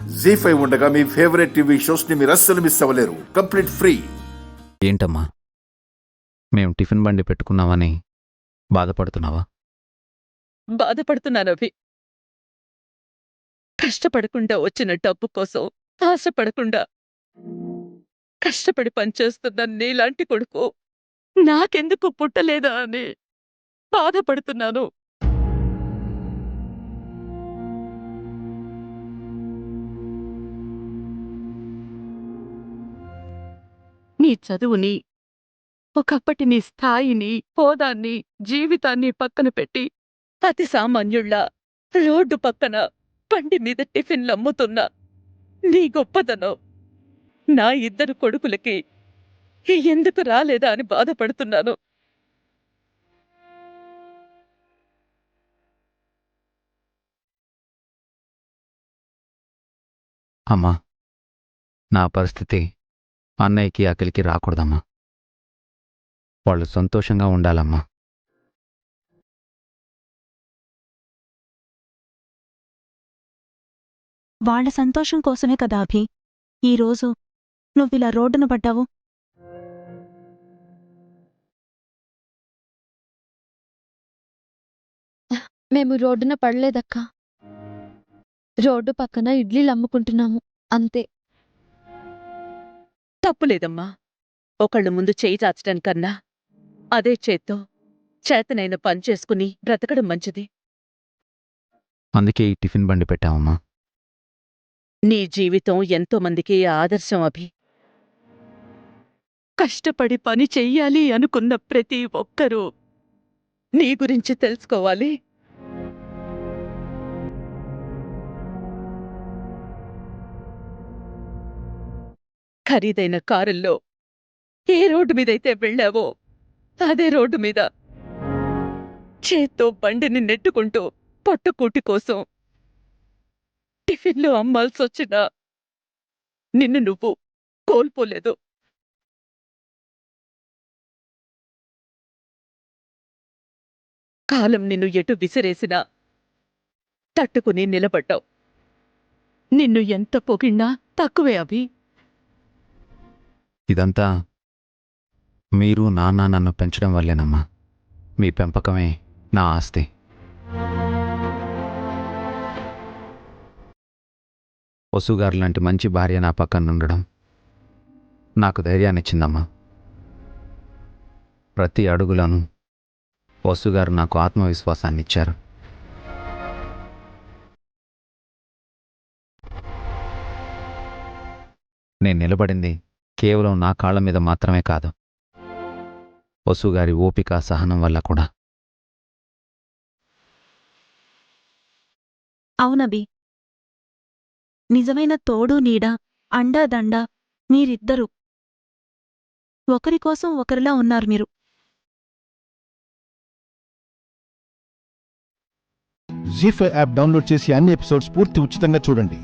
జీ5 ఉండగా మీ favourite TV shows ని మీరు అస్సలు మిస్ అవ్వలేరు. Complete free. ఏంటమ్మా, మేము టిఫిన్ బండి పెట్టుకున్నామని బాధపడుతున్నావా? బాధపడుతున్నాను అభి. కష్టపడకుండా వచ్చిన డబ్బు కోసం ఆశపడకుండా కష్టపడి పనిచేస్తున్న నీలాంటి కొడుకు నాకెందుకు పుట్టలేదా అని బాధపడుతున్నాను. నీ చదువుని, ఒకప్పటి నీ స్థాయిని, హోదాన్ని, జీవితాన్ని పక్కన పెట్టి అతి సామాన్యుళ్ళ రోడ్డు పక్కన బండి మీద టిఫిన్లమ్ముతున్నా నీ గొప్పదనం నా ఇద్దరు కొడుకులకి ఎందుకు రాలేదా అని బాధపడుతున్నాను. అమ్మా, నా పరిస్థితి అన్నయ్యకి అఖిల్కి రాకూడదమ్మా. వాళ్ళు సంతోషంగా ఉండాలమ్మా. వాళ్ళ సంతోషం కోసమే కదా అభి ఈరోజు నువ్విలా రోడ్డున పడ్డావు. మేము రోడ్డున పడలేదక్కా. రోడ్డు పక్కన ఇడ్లీలు అమ్ముకుంటున్నాము అంతే. తప్పులేదమ్మా. ఒకళ్ళు ముందు చేయి చాచడం కన్నా అదే చేత్తో చేతనైన పని చేసుకుని బ్రతకడం మంచిది. అందుకే ఈ టిఫిన్ బండి పెట్టామమ్మా. నీ జీవితం ఎంతో మందికి ఆదర్శం అభి. కష్టపడి పని చెయ్యాలి అనుకున్న ప్రతి ఒక్కరూ నీ గురించి తెలుసుకోవాలి. ఖరీదైన కారుల్లో ఏ రోడ్డు మీదైతే వెళ్ళావో అదే రోడ్డు మీద చేత్తో బండిని నెట్టుకుంటూ పొట్టకూటి కోసం టిఫిన్లు అమ్మాల్సొచ్చినా నిన్ను నువ్వు కోల్పోలేదు. కాలం నిన్ను ఎటు విసిరేసినా తట్టుకుని నిలబడ్డావు. నిన్ను ఎంత పొగిడినా తక్కువే అభి. ఇదంతా మీరు నాన్న నన్ను పెంచడం వల్లేనమ్మా. మీ పెంపకమే నా ఆస్తి. వసుగారు లాంటి మంచి భార్య నా పక్కన ఉండడం నాకు ధైర్యాన్నిచ్చిందమ్మా. ప్రతి అడుగులోనూ వసుగారు నాకు ఆత్మవిశ్వాసాన్ని ఇచ్చారు. నేను నిలబడింది కేవలం నా కాళ్ళ మీద మాత్రమే కాదు, వసుగారి ఓపిక సహనం వల్ల కూడా. అవునబి, నిజమైన తోడు నీడ, అండాదండ మీరిద్దరూ. ఒకరికోసం ఒకరిలా ఉన్నారు మీరు. జీ5 యాప్ డౌన్లోడ్ చేసి అన్ని ఎపిసోడ్స్ పూర్తి ఉచితంగా చూడండి.